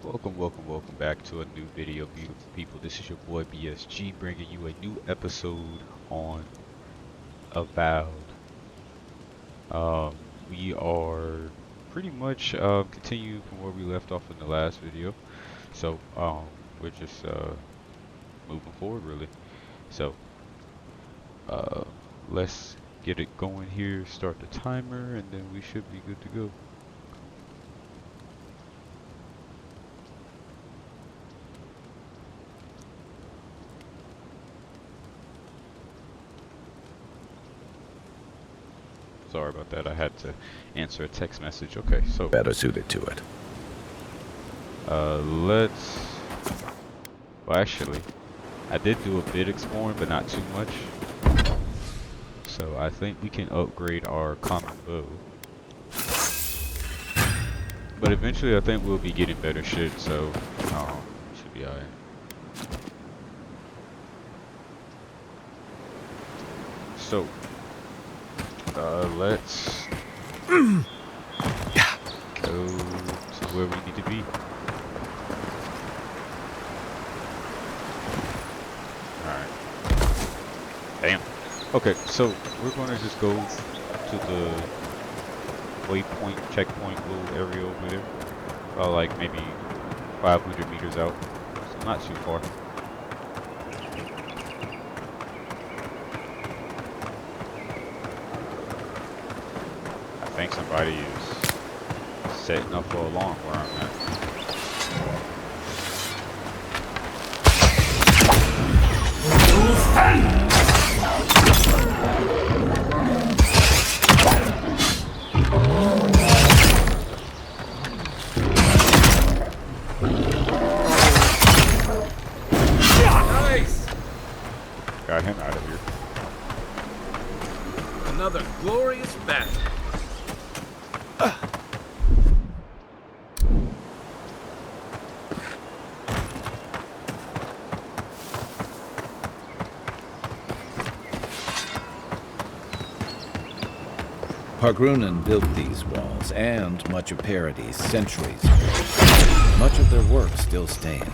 Welcome back to a new video, beautiful people. This is your boy BSG bringing you a new episode on Avowed. We are pretty much continuing from where we left off in the last video. So we're just moving forward really. So uh, let's get it going here. Start the timer, and then we should be good to go. Sorry about that. I had to answer a text message. Okay, so better suited to it. let's. Well, actually, I did do a bit exploring, but not too much. So I think we can upgrade our common bow. But eventually, I think we'll be getting better shit. So should be alright. So. Let's go to where we need to be. Alright. Damn. Okay, so we're gonna just go to the waypoint, checkpoint little area over there. Like maybe 500 meters out. So not too far. I think somebody is setting up for alarm where I'm at. Nice! Got him out of here. Another glorious battle. Hargrunen built these walls and much of Paradis centuries ago. Much of their work still stands.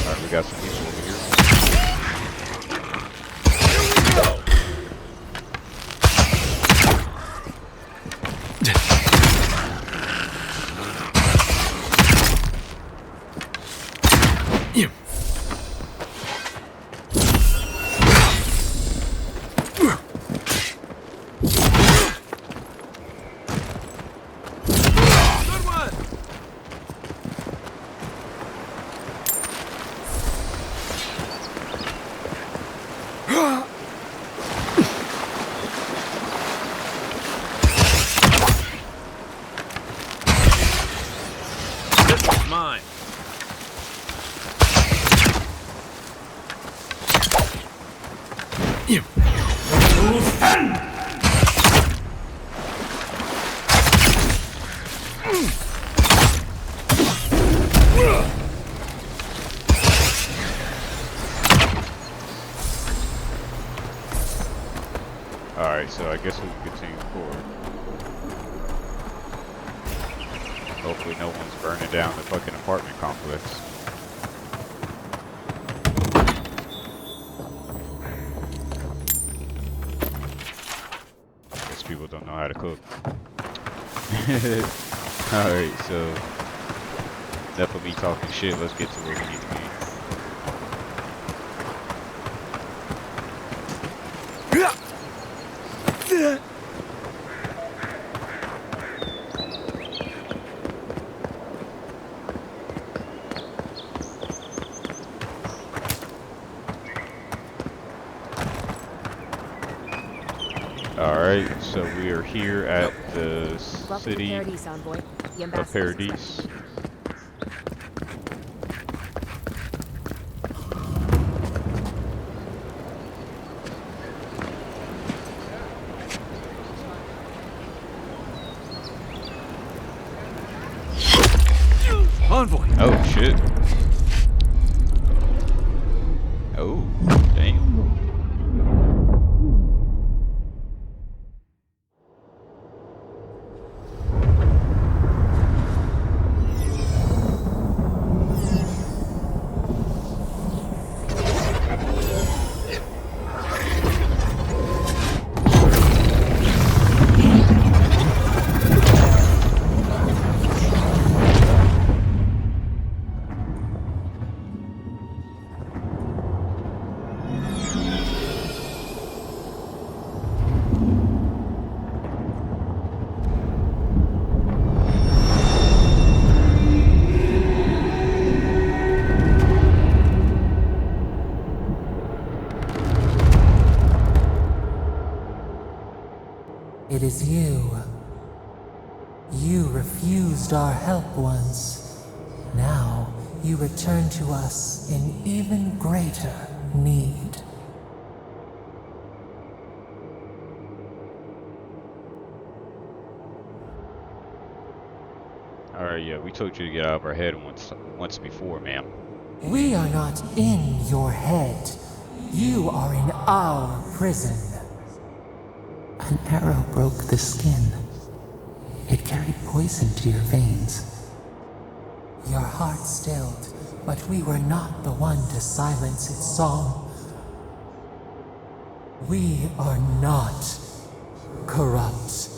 Alright, we got some people over here. Mine. Alright, so I guess we can continue forward. Hopefully no one's burning down the fucking apartment complex. Guess people don't know how to cook. Alright, so enough of me talking shit, let's get to where we need to be. Alright, so we are here at the city Paradis, envoy. The of ambassador Paradis. Envoy. Oh shit. Oh, damn. It is you. You refused our help once. Now you return to us in even greater need. Alright, yeah, we told you to get out of our head once before, ma'am. We are not in your head. You are in our prison. An arrow broke the skin. It carried poison to your veins. Your heart stilled, but we were not the one to silence its song. We are not corrupt.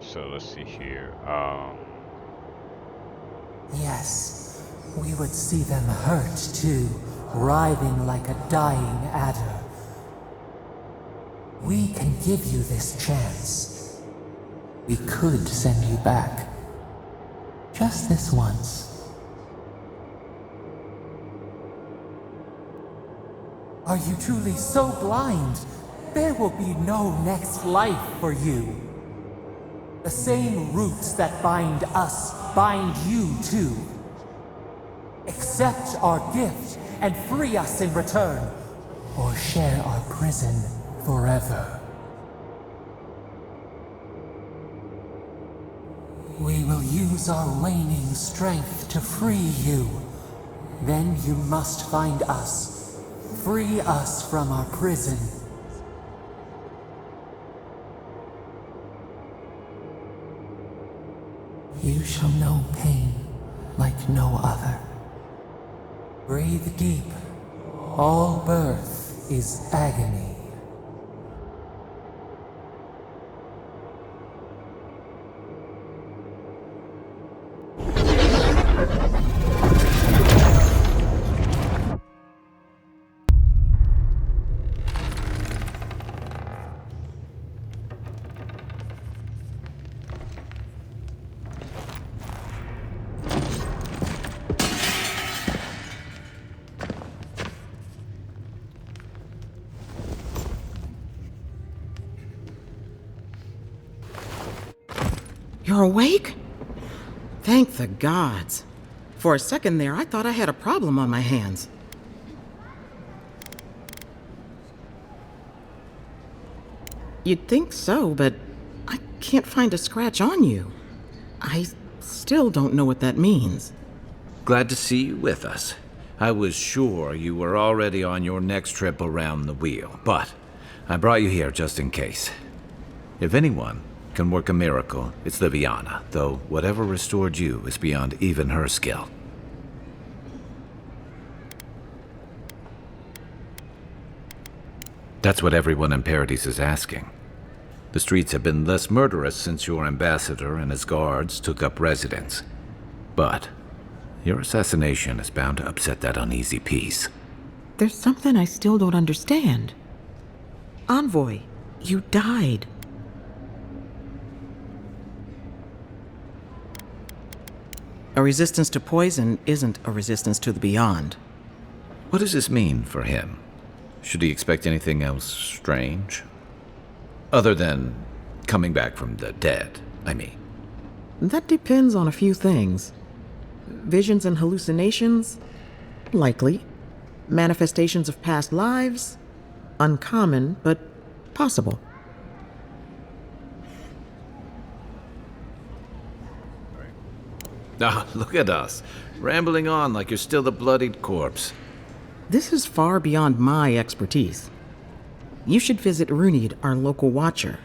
So let's see here. Yes, we would see them hurt too, writhing like a dying adder. We can give you this chance. We could send you back. Just this once. Are you truly so blind? There will be no next life for you. The same roots that bind us bind you too. Accept our gift and free us in return, or share our prison forever. We will use our waning strength to free you. Then you must find us. Free us from our prison. You shall know pain like no other. Breathe deep. All birth is agony. You're awake? Thank the gods. For a second there, I thought I had a problem on my hands. You'd think so, but I can't find a scratch on you. I still don't know what that means. Glad to see you with us. I was sure you were already on your next trip around the wheel, but I brought you here just in case. If anyone can work a miracle, it's Liviana, though whatever restored you is beyond even her skill. That's what everyone in Paradis is asking. The streets have been less murderous since your ambassador and his guards took up residence. But your assassination is bound to upset that uneasy peace. There's something I still don't understand. Envoy, you died. A resistance to poison isn't a resistance to the beyond. What does this mean for him? Should he expect anything else strange? Other than coming back from the dead, I mean. That depends on a few things. Visions and hallucinations? Likely. Manifestations of past lives? Uncommon, but possible. Ah, look at us, rambling on like you're still the bloodied corpse. This is far beyond my expertise. You should visit Runid, our local watcher.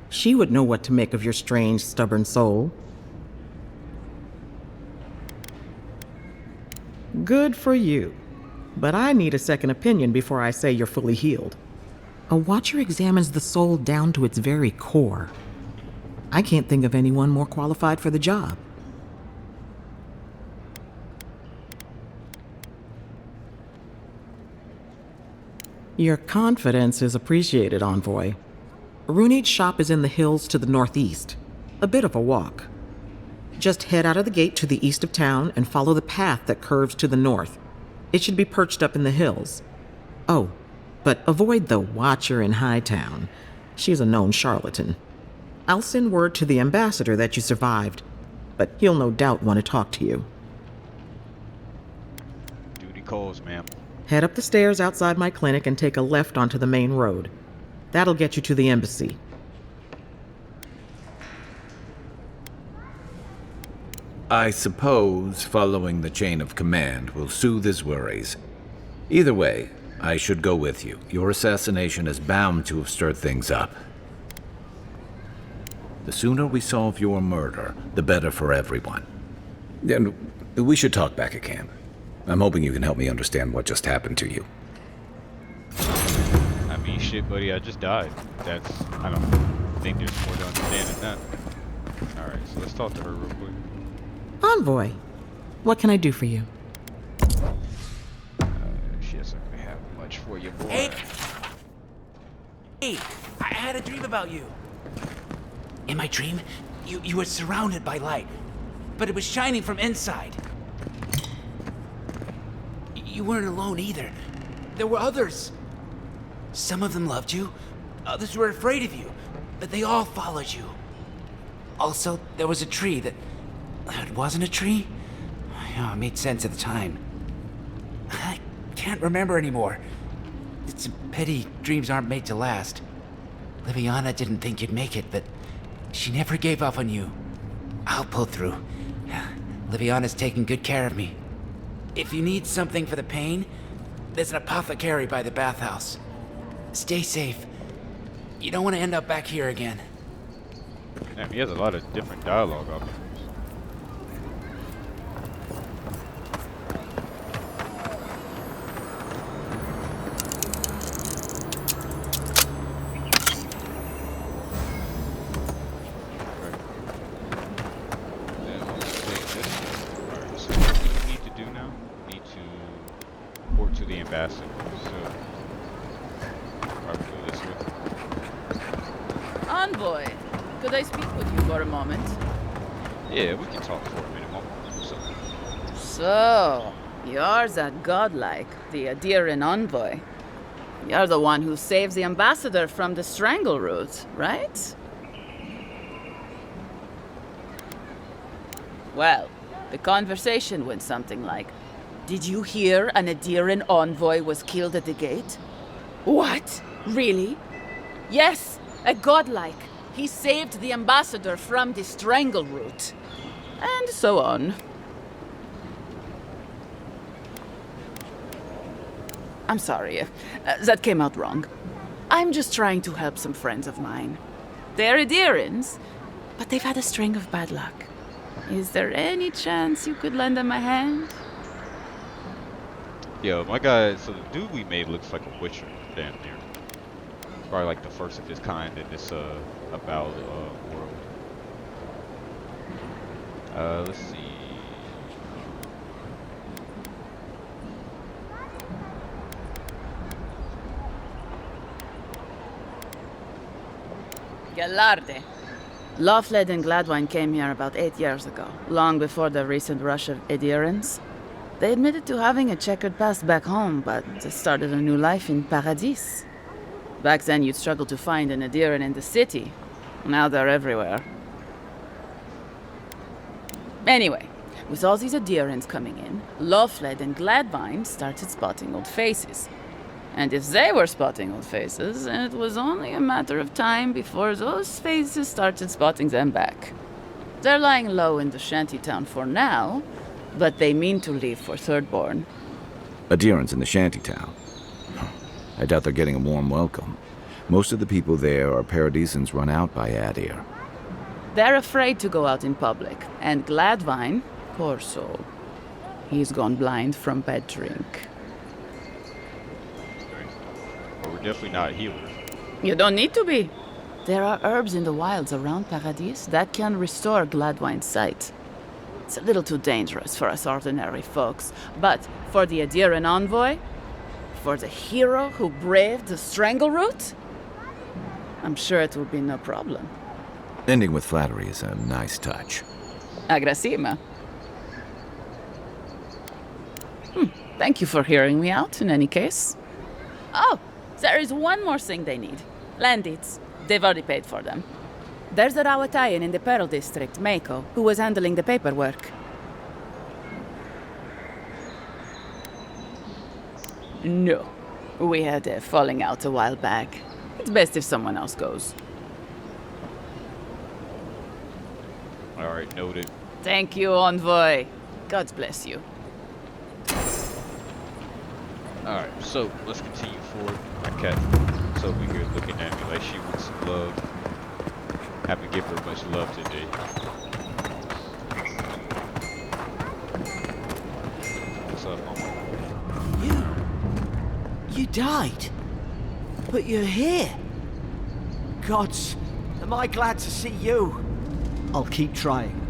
She would know what to make of your strange, stubborn soul. Good for you. But I need a second opinion before I say you're fully healed. A watcher examines the soul down to its very core. I can't think of anyone more qualified for the job. Your confidence is appreciated, Envoy. Runid's shop is in the hills to the northeast. A bit of a walk. Just head out of the gate to the east of town and follow the path that curves to the north. It should be perched up in the hills. Oh, but avoid the Watcher in Hightown. She's a known charlatan. I'll send word to the ambassador that you survived, but he'll no doubt want to talk to you. Duty calls, ma'am. Head up the stairs outside my clinic and take a left onto the main road. That'll get you to the embassy. I suppose following the chain of command will soothe his worries. Either way, I should go with you. Your assassination is bound to have stirred things up. The sooner we solve your murder, the better for everyone. And we should talk back at camp. I'm hoping you can help me understand what just happened to you. I mean, shit, buddy, I just died. I don't think there's more to understand than that. Alright, so let's talk to her real quick. Envoy, what can I do for you? She doesn't really have much for you, boy. Hey, I had a dream about you. In my dream, you were surrounded by light, but it was shining from inside. You weren't alone either. There were others. Some of them loved you, others were afraid of you, but they all followed you. Also, there was a tree that... It wasn't a tree? Oh, it made sense at the time. I can't remember anymore. It's a pity dreams aren't made to last. Liviana didn't think you'd make it, but she never gave up on you. I'll pull through. Liviana's taking good care of me. If you need something for the pain, there's an apothecary by the bathhouse. Stay safe. You don't want to end up back here again. Damn, he has a lot of different dialogue options. To the ambassador, so I'll do this with. Envoy, could I speak with you for a moment? Yeah, we can talk for a minute. So, you're that godlike, the Adiran envoy. You're the one who saves the ambassador from the strangle root, right? Well, the conversation went something like, did you hear an Adiran envoy was killed at the gate? What? Really? Yes, a godlike. He saved the ambassador from the strangle root. And so on. I'm sorry, that came out wrong. I'm just trying to help some friends of mine. They're Adirans, but they've had a string of bad luck. Is there any chance you could lend them a hand? Yo, my guy, so the dude we made looks like a Witcher, damn near. Probably like the first of his kind in this, Avowed, world. Let's see. Gallarde. Loffled and Gladwine came here about 8 years ago, long before the recent rush of Adirans. They admitted to having a checkered past back home, but they started a new life in Paradis. Back then, you'd struggle to find an Adiran in the city. Now they're everywhere. Anyway, with all these Adirans coming in, Loffled and Gladwine started spotting old faces. And if they were spotting old faces, it was only a matter of time before those faces started spotting them back. They're lying low in the shantytown for now, but they mean to leave for Thirdborn. Adirans in the shantytown. I doubt they're getting a warm welcome. Most of the people there are Paradisans run out by Adir. They're afraid to go out in public, and Gladwine, poor soul, he's gone blind from bad drink. But we're definitely not healers. You don't need to be. There are herbs in the wilds around Paradis that can restore Gladwine's sight. It's a little too dangerous for us ordinary folks, but for the Adiran envoy, for the hero who braved the strangle root, I'm sure it will be no problem. Ending with flattery is a nice touch. Agrasima. Thank you for hearing me out, in any case. Oh, there is one more thing they need. Land deeds. They've already paid for them. There's a Rawatayan in the Pearl District, Mako, who was handling the paperwork. No. We had a falling out a while back. It's best if someone else goes. Alright, noted. Thank you, Envoy. God bless you. Alright, so let's continue forward. My cat is over here looking at me like she wants some love. Haven't given her much love today. What's up, Mama? You died? But you're here. Gods, am I glad to see you. I'll keep trying.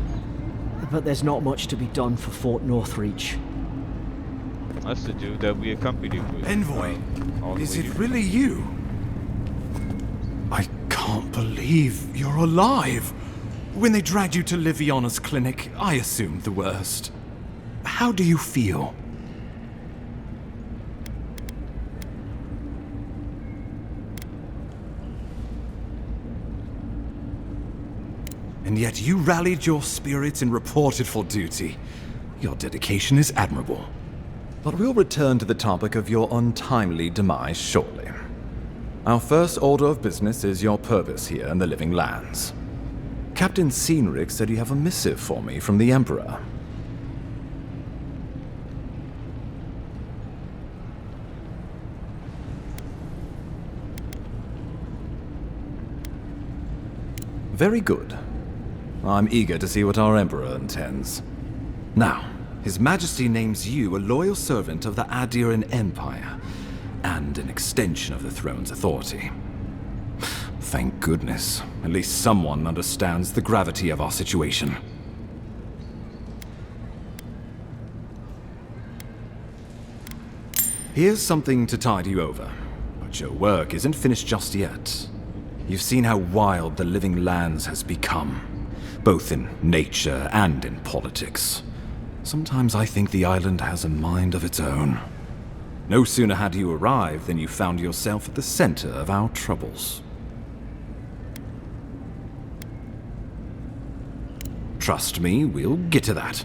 But there's not much to be done for Fort Northreach. That's the dude that we accompanied with. Envoy, all the is way it here. really you? I can't believe you're alive. When they dragged you to Liviana's clinic, I assumed the worst. How do you feel? And yet you rallied your spirits and reported for duty. Your dedication is admirable. But we'll return to the topic of your untimely demise shortly. Our first order of business is your purpose here in the Living Lands. Captain Cynric said you have a missive for me from the Emperor. Very good. I'm eager to see what our Emperor intends. Now, His Majesty names you a loyal servant of the Adiran Empire, and an extension of the throne's authority. Thank goodness, at least someone understands the gravity of our situation. Here's something to tide you over, but your work isn't finished just yet. You've seen how wild the Living Lands has become, both in nature and in politics. Sometimes I think the island has a mind of its own. No sooner had you arrived than you found yourself at the center of our troubles. Trust me, we'll get to that.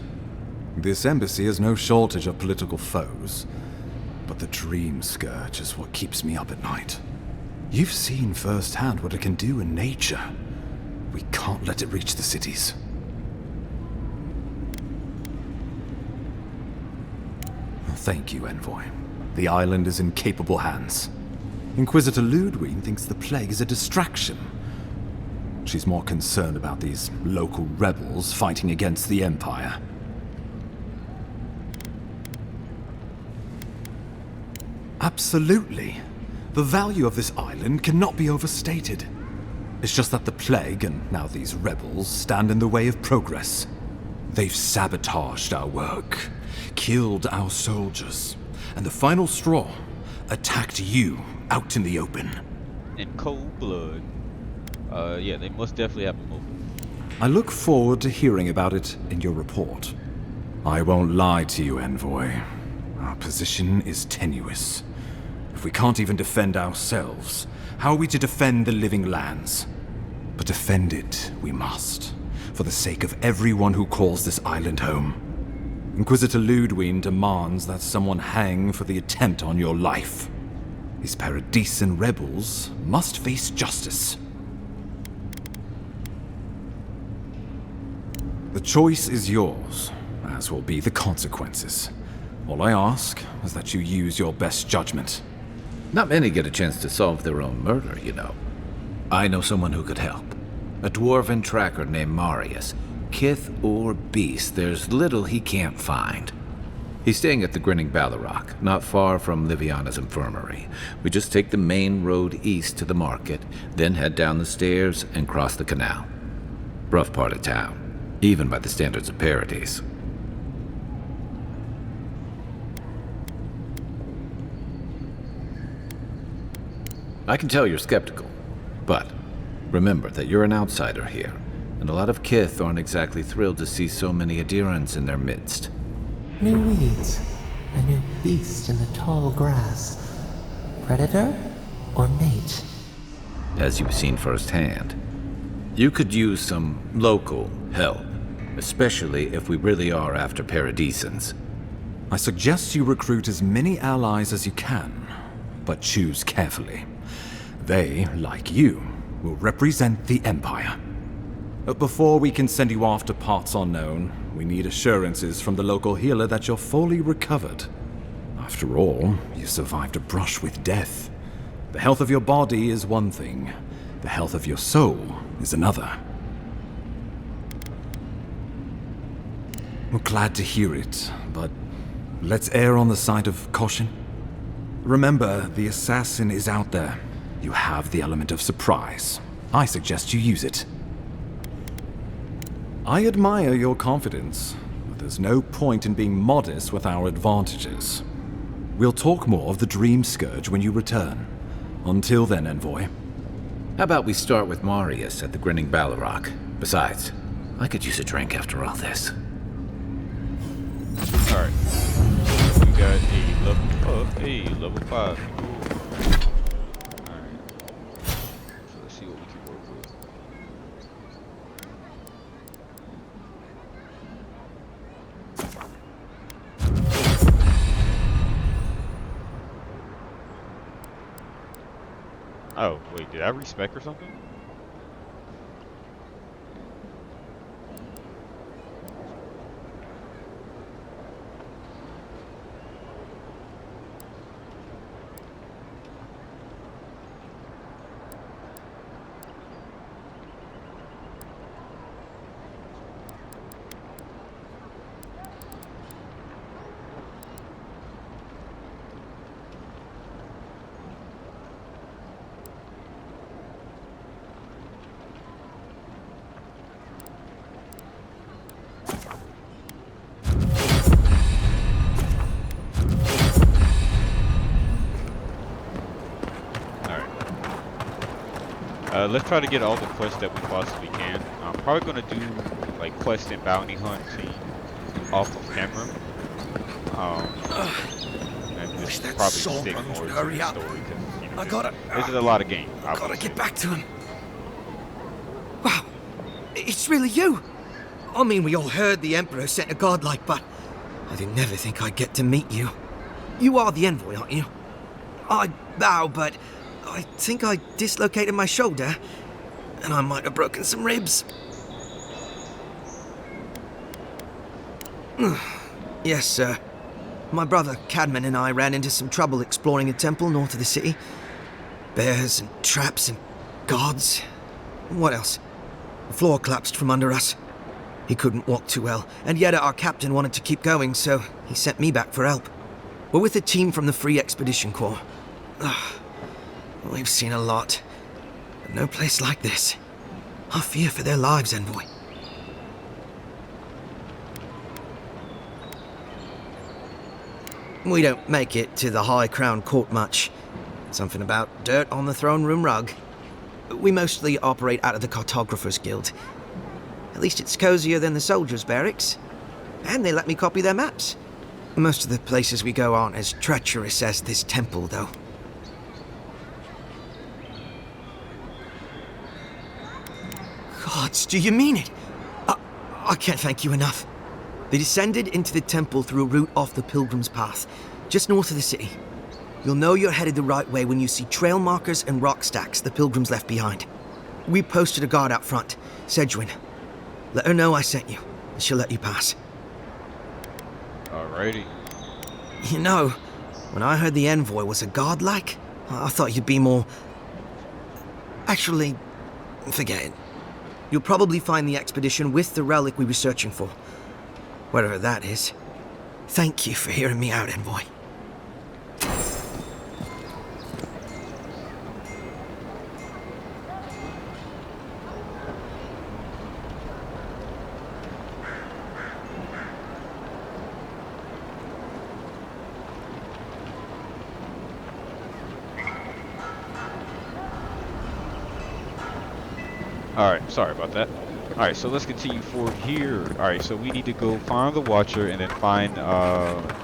This embassy has no shortage of political foes, but the Dream Scourge is what keeps me up at night. You've seen firsthand what it can do in nature. We can't let it reach the cities. Thank you, Envoy. The island is in capable hands. Inquisitor Ludwig thinks the plague is a distraction. She's more concerned about these local rebels fighting against the Empire. Absolutely. The value of this island cannot be overstated. It's just that the plague, and now these rebels, stand in the way of progress. They've sabotaged our work, killed our soldiers, and the final straw, attacked you out in the open. In cold blood. Yeah, they most definitely have a motive. I look forward to hearing about it in your report. I won't lie to you, Envoy. Our position is tenuous. If we can't even defend ourselves, how are we to defend the Living Lands? But defend it we must, for the sake of everyone who calls this island home. Inquisitor Ludwig demands that someone hang for the attempt on your life. These Paradisan rebels must face justice. The choice is yours, as will be the consequences. All I ask is that you use your best judgment. Not many get a chance to solve their own murder, you know. I know someone who could help. A dwarven tracker named Marius. Kith or beast, there's little he can't find. He's staying at the Grinning Ballarrock, not far from Liviana's infirmary. We just take the main road east to the market, then head down the stairs and cross the canal. Rough part of town, even by the standards of Paradis. I can tell you're skeptical, but remember that you're an outsider here. and a lot of Kith aren't exactly thrilled to see so many adherents in their midst. New weeds, a new beast in the tall grass. Predator or mate? As you've seen firsthand. You could use some local help, especially if we really are after Paradisans. I suggest you recruit as many allies as you can, but choose carefully. They, like you, will represent the Empire. But before we can send you off to parts unknown, we need assurances from the local healer that you're fully recovered. After all, you survived a brush with death. The health of your body is one thing, the health of your soul is another. We're glad to hear it, but let's err on the side of caution. Remember, the assassin is out there. You have the element of surprise. I suggest you use it. I admire your confidence, but there's no point in being modest with our advantages. We'll talk more of the Dream Scourge when you return. Until then, Envoy. How about we start with Marius at the Grinning Balrog? Besides, I could use a drink after all this. Alright. We got level 5. Alright. So let's see what we can work with. Oh, wait, did I respec or something? Let's try to get all the quests that we possibly can. I'm probably going to do like quest and bounty hunting off of camera. And just probably stick more to the story because, you know, this is a lot of game. I gotta get back to him. Wow, it's really you. I mean, we all heard the Emperor sent a godlike, but I didn't never think I'd get to meet you. You are the envoy, aren't you? I bow, but I think I dislocated my shoulder, and I might have broken some ribs. Yes, sir. My brother Cadman and I ran into some trouble exploring a temple north of the city. Bears and traps and guards. What else? The floor collapsed from under us. He couldn't walk too well, and yet our captain wanted to keep going, so he sent me back for help. We're with a team from the Free Expedition Corps. We've seen a lot, but no place like this. I fear for their lives, Envoy. We don't make it to the High Crown Court much. Something about dirt on the throne room rug. We mostly operate out of the Cartographers Guild. At least it's cozier than the soldiers' barracks. And they let me copy their maps. Most of the places we go aren't as treacherous as this temple, though. Gods, do you mean it? I can't thank you enough. They descended into the temple through a route off the Pilgrim's Path, just north of the city. You'll know you're headed the right way when you see trail markers and rock stacks the Pilgrims left behind. We posted a guard out front, Sedgwin. Let her know I sent you, and she'll let you pass. Alrighty. You know, when I heard the envoy was a godlike, I thought you'd be more... Actually, forget it. You'll probably find the expedition with the relic we were searching for. Whatever that is. Thank you for hearing me out, Envoy. Alright, sorry about that. Alright, so let's continue forward here. Alright, so we need to go find the Watcher and then find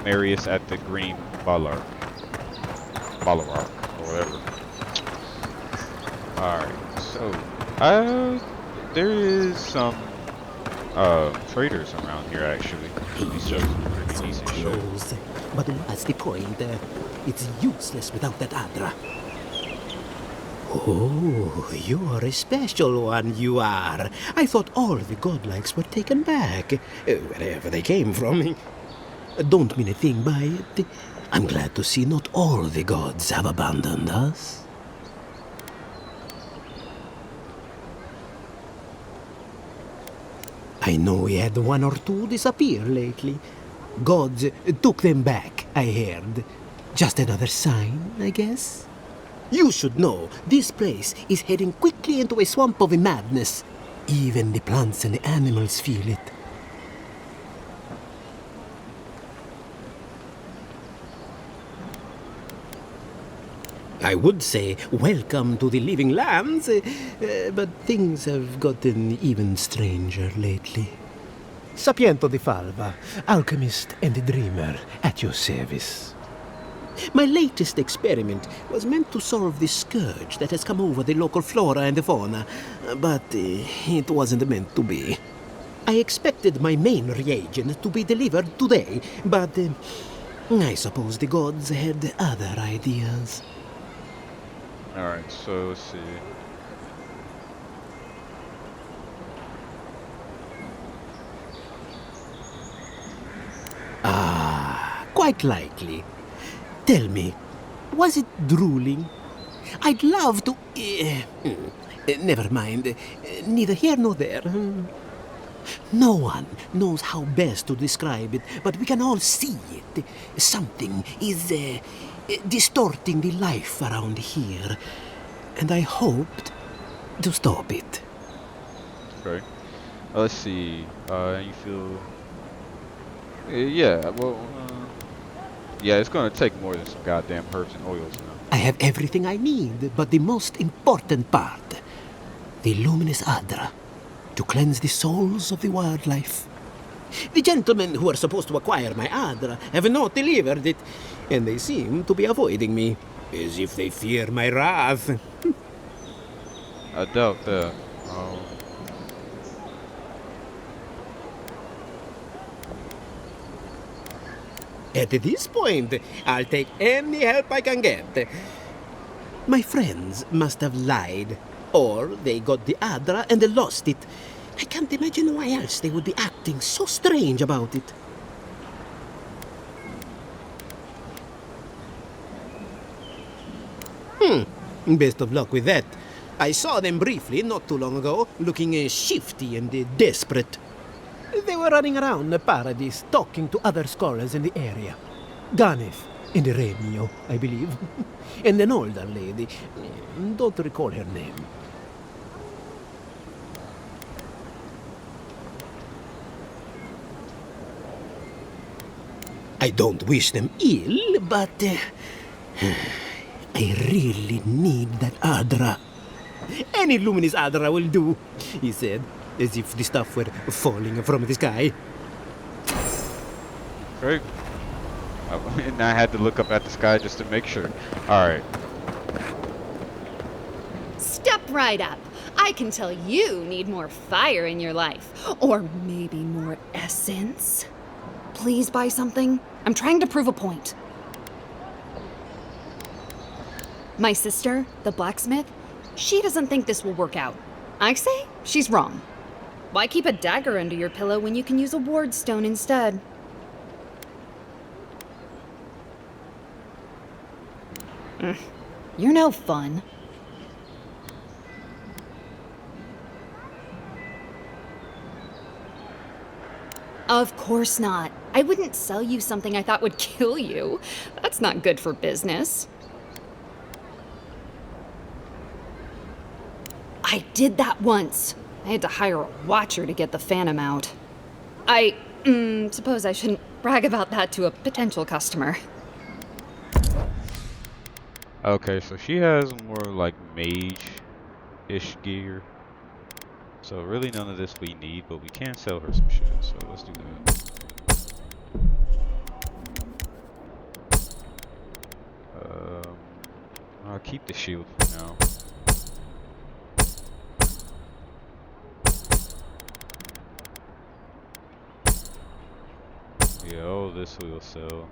Marius at the Green Balar. Balar, or whatever. Alright, so there is some traders around here actually. These shows some pretty decent shit. Knows. But what's the point? It's useless without that Adra. Oh, you're a special one, you are. I thought all the godlikes were taken back, wherever they came from. Don't mean a thing by it. I'm glad to see not all the gods have abandoned us. I know we had one or two disappear lately. Gods took them back, I heard. Just another sign, I guess? You should know, this place is heading quickly into a swamp of madness. Even the plants and the animals feel it. I would say welcome to the living lands, but things have gotten even stranger lately. Sapiento di Falva, alchemist and dreamer, at your service. My latest experiment was meant to solve the scourge that has come over the local flora and the fauna, but it wasn't meant to be. I expected my main reagent to be delivered today, but I suppose the gods had other ideas. Alright, so let's see. Ah, quite likely. Tell me, was it drooling? I'd love to... never mind. Neither here nor there. No one knows how best to describe it, but we can all see it. Something is distorting the life around here. And I hoped to stop it. Okay. Let's see. You feel... yeah, well... yeah, it's gonna take more than some goddamn herbs and oils now. I have everything I need, but the most important part. The luminous Adra. To cleanse the souls of the wildlife. The gentlemen who are supposed to acquire my Adra have not delivered it, and they seem to be avoiding me, as if they fear my wrath. I doubt that. At this point, I'll take any help I can get. My friends must have lied, or they got the Adra and lost it. I can't imagine why else they would be acting so strange about it. Best of luck with that. I saw them briefly not too long ago, looking shifty and desperate. They were running around Paradis, talking to other scholars in the area. Ganef and Remio, I believe. And an older lady. Don't recall her name. I don't wish them ill, but I really need that Adra. Any luminous Adra will do, he said, as if the stuff were falling from the sky. Right. And I had to look up at the sky just to make sure. Alright. Step right up. I can tell you need more fire in your life. Or maybe more essence. Please buy something. I'm trying to prove a point. My sister, the blacksmith, she doesn't think this will work out. I say she's wrong. Why keep a dagger under your pillow when you can use a ward stone instead? You're no fun. Of course not. I wouldn't sell you something I thought would kill you. That's not good for business. I did that once. I had to hire a watcher to get the phantom out. I suppose I shouldn't brag about that to a potential customer. Okay, so she has more like mage-ish gear. So really none of this we need, but we can sell her some shit. So let's do that. I'll keep the shield for now. Yeah, all this we'll sell.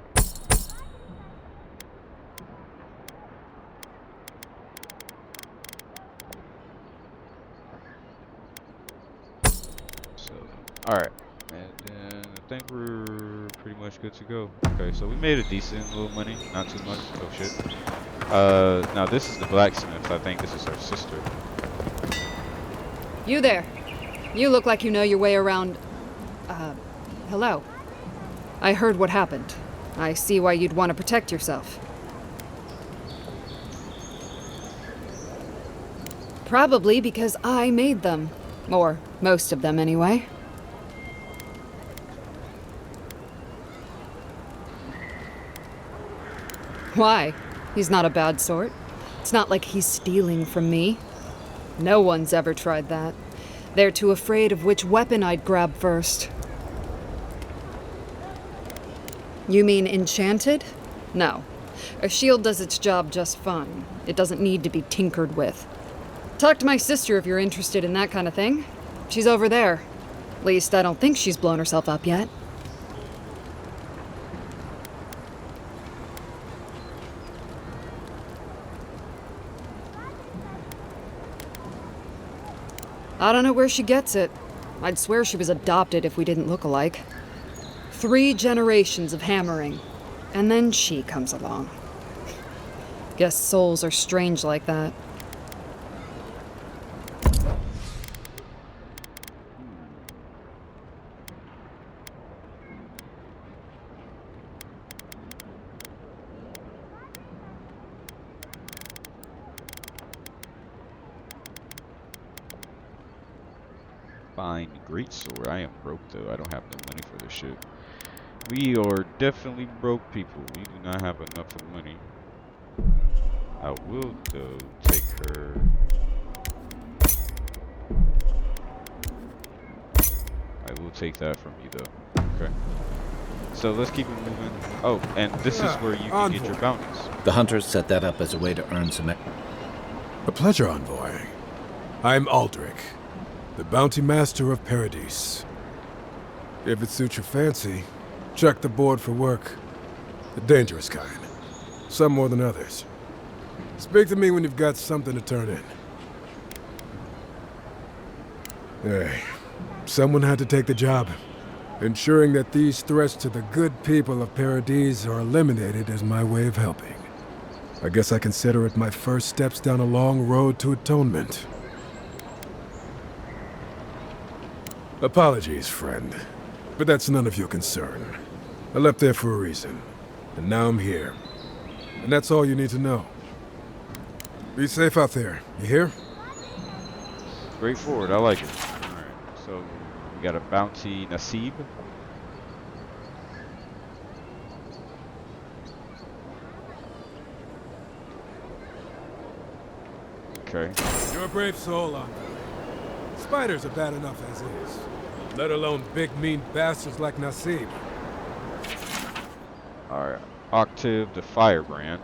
So, alright. And then I think we're pretty much good to go. Okay, so we made a decent little money. Not too much. Oh shit. Now this is the blacksmith. I think this is her sister. You there. You look like you know your way around. Hello. I heard what happened. I see why you'd want to protect yourself. Probably because I made them. Or most of them, anyway. Why? He's not a bad sort. It's not like he's stealing from me. No one's ever tried that. They're too afraid of which weapon I'd grab first. You mean enchanted? No. A shield does its job just fine. It doesn't need to be tinkered with. Talk to my sister if you're interested in that kind of thing. She's over there. At least I don't think she's blown herself up yet. I don't know where she gets it. I'd swear she was adopted if we didn't look alike. 3 generations of hammering, and then she comes along. Guess souls are strange like that. Fine, great sword. I am broke though. I don't have no money for this shit. We are definitely broke people. We do not have enough of money. I will though take her. I will take that from you though. Okay. So let's keep it moving. Oh, and this is where you can get your bounties. The hunters set that up as a way to earn some. A pleasure, Envoy. I'm Aldrich, the bounty master of Paradis. If it suits your fancy, check the board for work. The dangerous kind. Some more than others. Speak to me when you've got something to turn in. Hey, someone had to take the job. Ensuring that these threats to the good people of Paradis are eliminated is my way of helping. I guess I consider it my first steps down a long road to atonement. Apologies, friend, but that's none of your concern. I left there for a reason, and now I'm here. And that's all you need to know. Be safe out there, you hear? Straightforward, I like it. Alright, so we got a bounty Nasib. Okay. You're a brave soul, Andre. Spiders are bad enough as is. Let alone big, mean bastards like Nasib. Alright. Octave the Firebrand.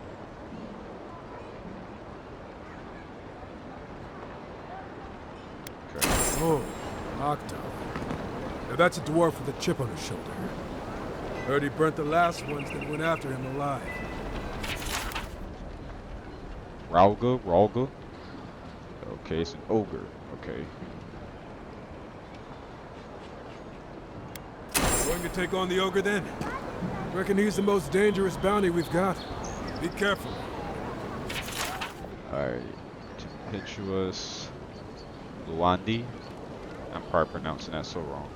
Okay. Oh, Octo. Now that's a dwarf with a chip on his shoulder. Heard he burnt the last ones that went after him alive. Ralga. Okay, it's an ogre. Okay. Going to take on the ogre then? Reckon he's the most dangerous bounty we've got. Be careful. Alright. Tempestuous Luandi. I'm probably pronouncing that so wrong.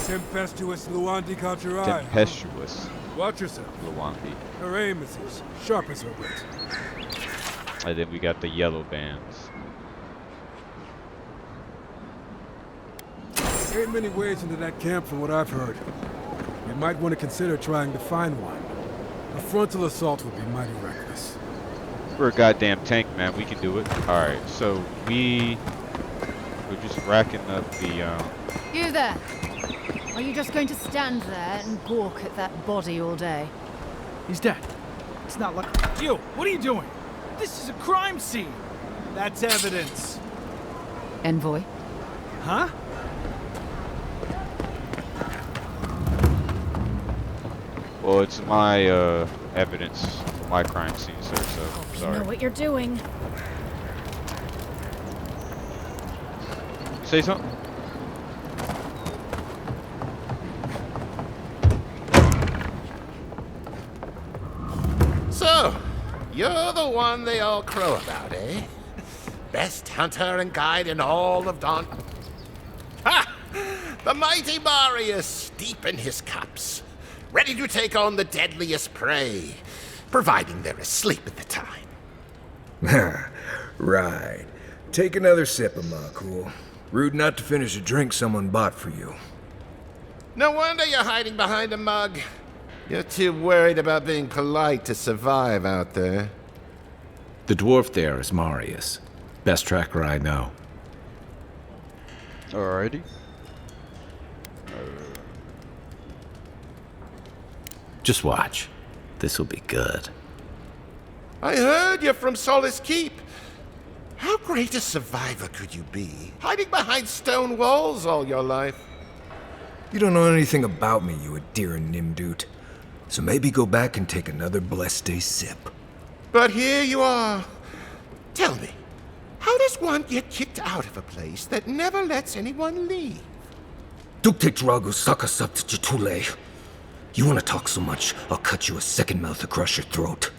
Tempestuous Luandi caught your eye. Tempestuous Watch yourself. Luandi. Her aim is as sharp as her wit. And then we got the yellow bands. Ain't many ways into that camp from what I've heard. You might want to consider trying to find one. A frontal assault would be mighty reckless. We're a goddamn tank, man. We can do it. Alright, so we... What'd you just racking up the You there! Are you just going to stand there and gawk at that body all day? He's dead. It's not like... You, what are you doing? This is a crime scene. That's evidence. Envoy? Huh? well, it's my evidence for my crime scene, sir. So You sorry. know what you're doing. Say something. So, you're the one they all crow about, eh? Best hunter and guide in all of Don... Ha! The mighty Marius, deep in his cups, ready to take on the deadliest prey, providing they're asleep at the time. Right. Take another sip of my cool. Rude not to finish a drink someone bought for you. No wonder you're hiding behind a mug. You're too worried about being polite to survive out there. The dwarf there is Marius. Best tracker I know. Alrighty. Just watch. This'll be good. I heard you're from Solace Keep. How great a survivor could you be, hiding behind stone walls all your life? You don't know anything about me, you Adiran Nimdut. So maybe go back and take another blessed day sip. But here you are. Tell me, how does one get kicked out of a place that never lets anyone leave? Dukte Dragu Sakasat Jitule. You want to talk so much, I'll cut you a second mouth across your throat.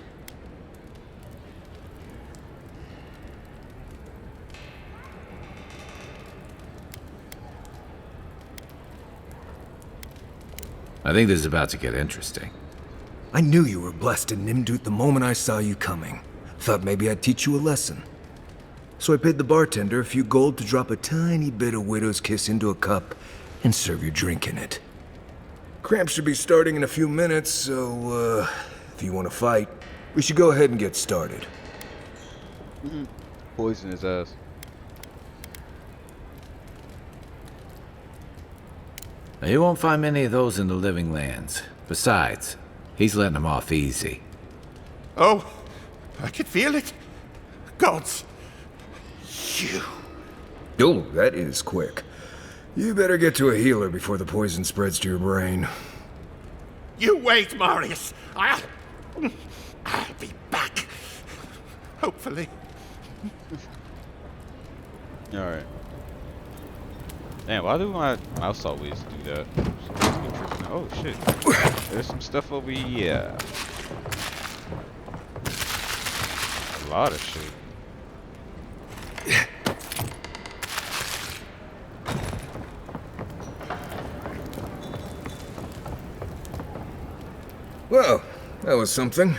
I think this is about to get interesting. I knew you were blessed in Nimdut the moment I saw you coming. Thought maybe I'd teach you a lesson. So I paid the bartender a few gold to drop a tiny bit of Widow's Kiss into a cup and serve your drink in it. Cramps should be starting in a few minutes, so, if you want to fight, we should go ahead and get started. Poison his ass. Now, you won't find many of those in the living lands. Besides, he's letting them off easy. Oh, I can feel it. Gods, you. Oh, that is quick. You better get to a healer before the poison spreads to your brain. You wait, Marius. I'll be back. Hopefully. Alright. Damn, why do my mouse always do that? Oh shit. There's some stuff over here. A lot of shit. Well, that was something.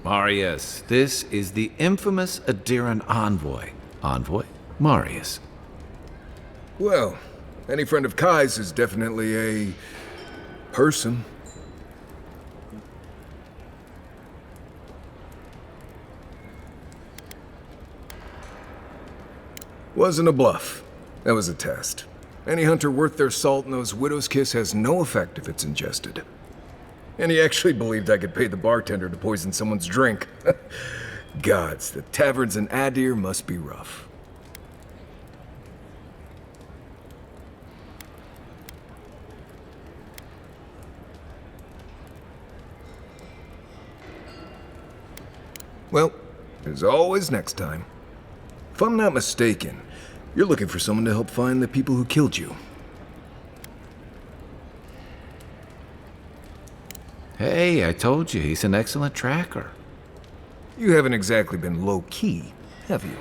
Marius, this is the infamous Adiran envoy. Envoy? Marius. Well, any friend of Kai's is definitely a... person. Wasn't a bluff. That was a test. Any hunter worth their salt knows Widow's Kiss has no effect if it's ingested. And he actually believed I could pay the bartender to poison someone's drink. Gods, the taverns in Adir must be rough. Well, there's always next time. If I'm not mistaken, you're looking for someone to help find the people who killed you. Hey, I told you, he's an excellent tracker. You haven't exactly been low-key, have you?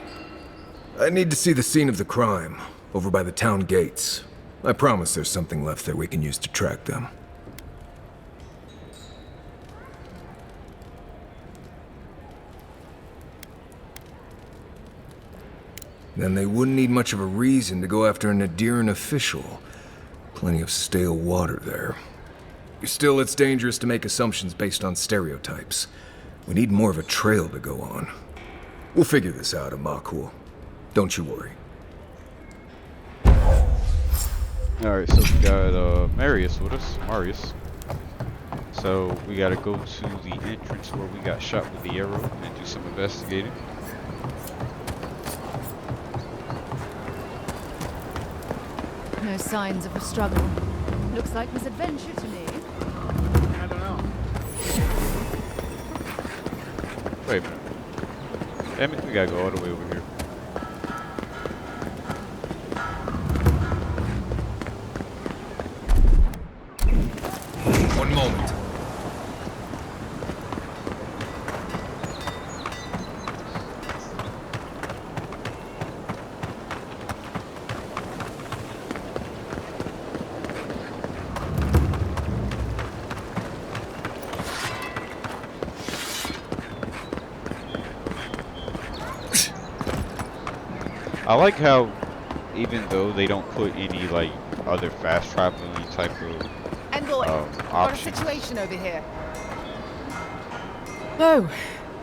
I need to see the scene of the crime, over by the town gates. I promise there's something left there we can use to track them. Then they wouldn't need much of a reason to go after an Adiran official. Plenty of stale water there. Still, it's dangerous to make assumptions based on stereotypes. We need more of a trail to go on. We'll figure this out, Amakul. Don't you worry. Alright, so we got Marius with us. Marius. So we gotta go to the entrance where we got shot with the arrow and do some investigating. No signs of a struggle. Looks like this adventure to me. I don't know. Wait a minute. Damn it, we gotta go all the way over here. One moment. I like how, even though they don't put any like other fast traveling type of Envoy, got a options. situation over here. Oh,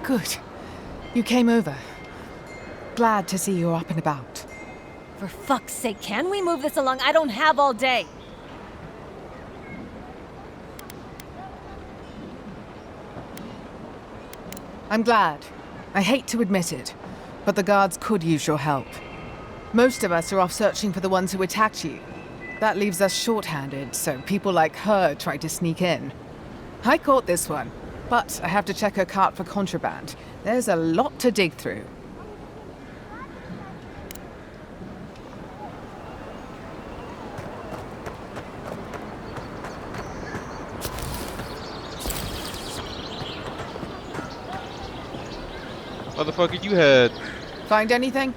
good. You came over. Glad to see you're up and about. For fuck's sake, can we move this along? I don't have all day. I'm glad. I hate to admit it, but the guards could use your help. Most of us are off searching for the ones who attacked you. That leaves us short-handed, so people like her try to sneak in. I caught this one, but I have to check her cart for contraband. There's a lot to dig through. Motherfucker, you had... Find anything?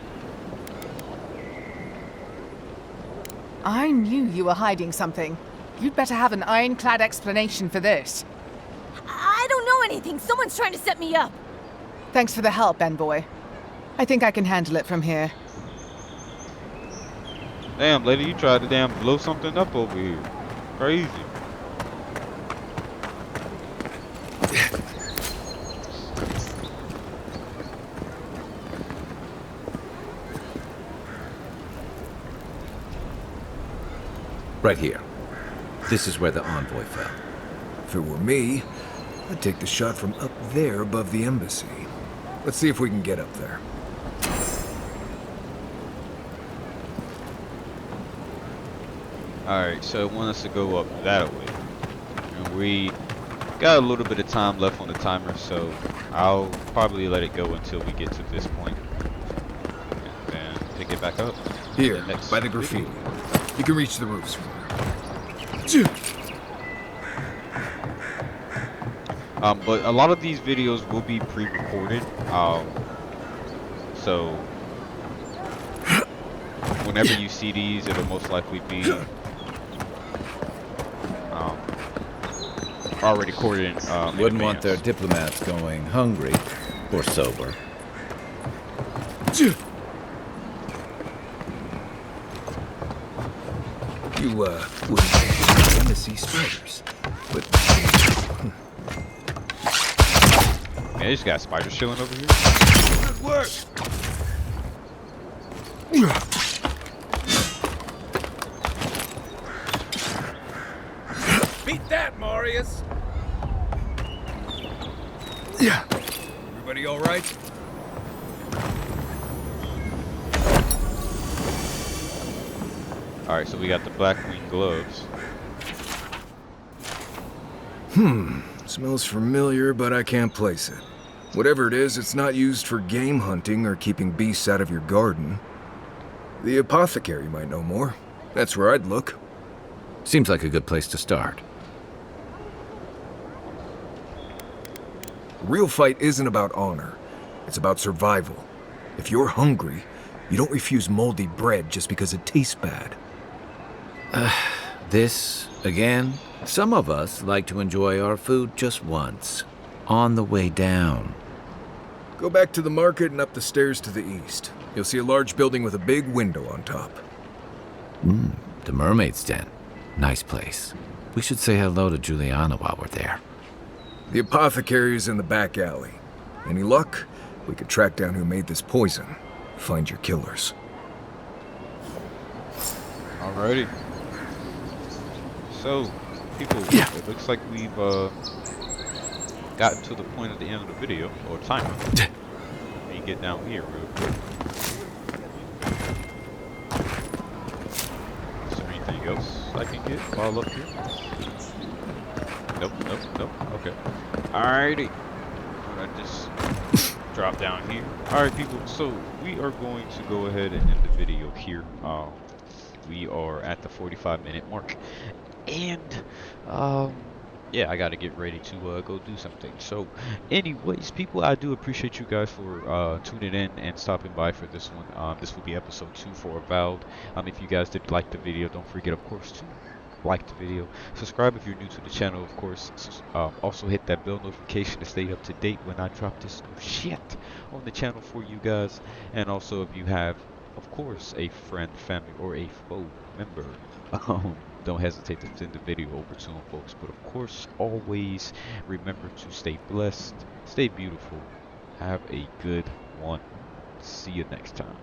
I knew you were hiding something. You'd better have an ironclad explanation for this. I don't know anything. Someone's trying to set me up. Thanks for the help, Envoy. I think I can handle it from here. Damn, lady, you tried to damn blow something up over here. Crazy. Right here. This is where the envoy fell. If it were me, I'd take the shot from up there above the embassy. Let's see if we can get up there. Alright, so it wants us to go up that way. And we got a little bit of time left on the timer, so I'll probably let it go until we get to this point. And then pick it back up. Here, by the graffiti. You can reach the roofs from there. But a lot of these videos will be pre-recorded. So whenever you see these, it'll most likely be already recorded. Wouldn't want their diplomats going hungry or sober. You, wouldn't think to see spiders, but... Man, they just got spiders chilling over here. Good work. Beat that, Marius. Yeah. Everybody all right? Alright, so we got the black wing gloves. Smells familiar, but I can't place it. Whatever it is, it's not used for game hunting or keeping beasts out of your garden. The apothecary might know more. That's where I'd look. Seems like a good place to start. A real fight isn't about honor. It's about survival. If you're hungry, you don't refuse moldy bread just because it tastes bad. This, again? Some of us like to enjoy our food just once, on the way down. Go back to the market and up the stairs to the east. You'll see a large building with a big window on top. The Mermaid's Den. Nice place. We should say hello to Juliana while we're there. The apothecary is in the back alley. Any luck, we could track down who made this poison. Find your killers. Alrighty. So, people, it looks like we've gotten to the point of the end of the video, or timer. Let me get down here real quick. Is there anything else I can get while up here? Nope, nope, nope. Okay. Alrighty. I just drop down here. Alright, people, so we are going to go ahead and end the video here. We are at the 45-minute mark. And yeah, I gotta get ready to go do something. So anyways, people, I do appreciate you guys for tuning in and stopping by for this one. This will be episode 2 for Avowed. If you guys did like the video, don't forget, of course, to like the video, subscribe if you're new to the channel, of course. Also hit that bell notification to stay up to date when I drop this new shit on the channel for you guys. And also, if you have, of course, a friend, family, or a foe member, don't hesitate to send the video over to them, folks. But of course, always remember to stay blessed, stay beautiful, have a good one. See you next time.